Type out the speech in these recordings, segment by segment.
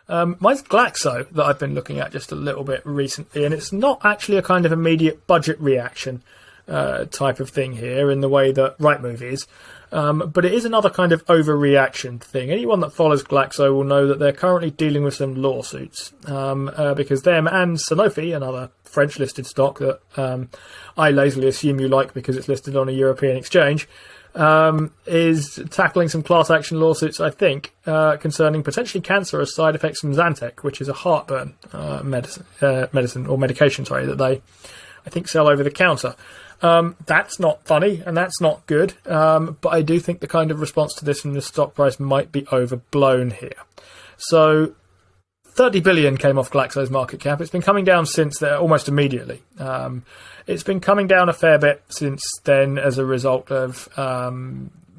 Mine's Glaxo that I've been looking at just a little bit recently, and it's not actually a kind of immediate budget reaction type of thing here in the way that Rightmove is. But it is another kind of overreaction thing. Anyone that follows Glaxo will know that they're currently dealing with some lawsuits because them and Sanofi, another French-listed stock that I lazily assume you like because it's listed on a European exchange, is tackling some class action lawsuits, I think, concerning potentially cancerous side effects from Zantac, which is a heartburn medicine or medication, that they, I think, sell over the counter. That's not funny and that's not good, but I do think the kind of response to this from the stock price might be overblown here. So 30 billion came off Glaxo's market cap. It's been coming down since there almost immediately. It's been coming down a fair bit since then as a result of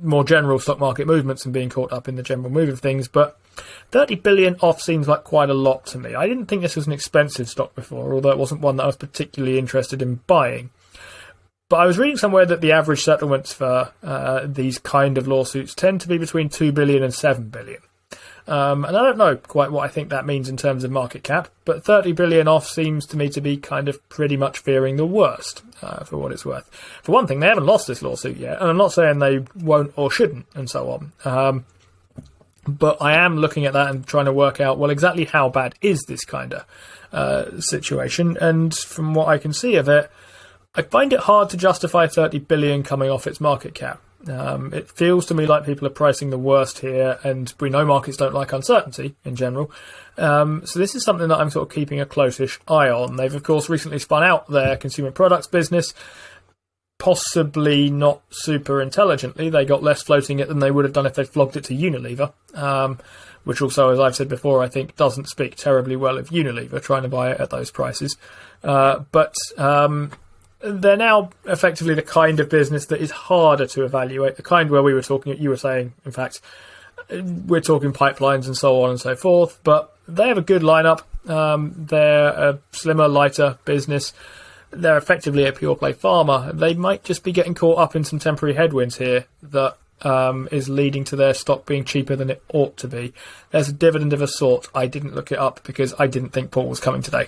more general stock market movements and being caught up in the general move of things, but 30 billion off seems like quite a lot to me. I didn't think this was an expensive stock before, although it wasn't one that I was particularly interested in buying. But I was reading somewhere that the average settlements for these kind of lawsuits tend to be between 2 billion and 7 billion. And I don't know quite what I think that means in terms of market cap, but 30 billion off seems to me to be kind of pretty much fearing the worst, for what it's worth. For one thing, they haven't lost this lawsuit yet, and I'm not saying they won't or shouldn't, and so on. But I am looking at that and trying to work out, well, exactly how bad is this kind of situation? And from what I can see of it, I find it hard to justify 30 billion coming off its market cap. It feels to me like people are pricing the worst here, and we know markets don't like uncertainty in general. So this is something that I'm sort of keeping a close-ish eye on. They've, of course, recently spun out their consumer products business, possibly not super intelligently. They got less floating it than they would have done if they'd flogged it to Unilever, which also, as I've said before, I think doesn't speak terribly well of Unilever trying to buy it at those prices. But they're now effectively the kind of business that is harder to evaluate, the kind where you were saying, in fact, we're talking pipelines and so on and so forth, but they have a good lineup. They're a slimmer, lighter business. They're effectively a pure play farmer. They might just be getting caught up in some temporary headwinds here that is leading to their stock being cheaper than it ought to be. There's a dividend of a sort. I didn't look it up because I didn't think Paul was coming today.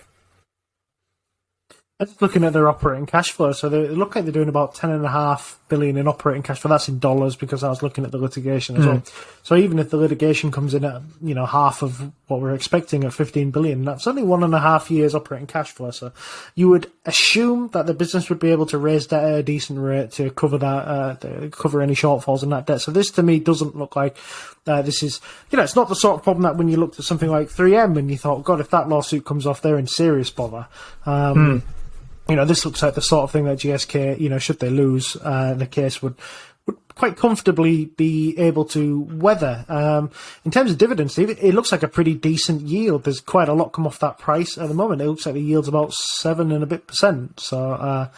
I'm just looking at their operating cash flow. So they look like they're doing about 10.5 billion in operating cash flow. That's in dollars because I was looking at the litigation as well. So even if the litigation comes in at half of what we're expecting at 15 billion, that's only 1.5 years operating cash flow. So you would assume that the business would be able to raise debt at a decent rate to cover that, to cover any shortfalls in that debt. So this to me doesn't look like this is, it's not the sort of problem that when you looked at something like 3M and you thought, God, if that lawsuit comes off, they're in serious bother. This looks like the sort of thing that GSK, should they lose, the case would quite comfortably be able to weather. In terms of dividends, Steve, it looks like a pretty decent yield. There's quite a lot come off that price at the moment. It looks like the yield's about 7% and a bit. So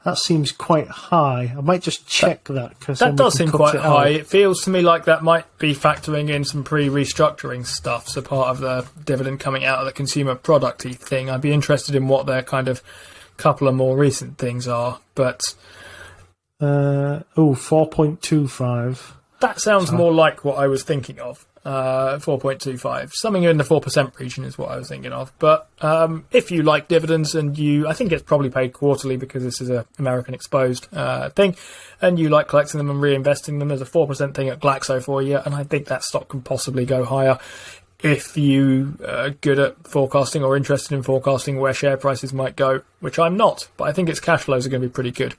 that seems quite high. I might just check that. That does seem quite high. It feels to me like that might be factoring in some pre-restructuring stuff. So part of the dividend coming out of the consumer product-y thing. I'd be interested in what their kind of couple of more recent things are, but 4.25. That sounds more like what I was thinking of. 4.25, something in the 4% region is what I was thinking of. But if you like dividends and I think it's probably paid quarterly because this is an American exposed thing, and you like collecting them and reinvesting them, as a 4% thing at Glaxo for you, and I think that stock can possibly go higher. If you are good at forecasting or interested in forecasting where share prices might go, which I'm not, but I think its cash flows are going to be pretty good.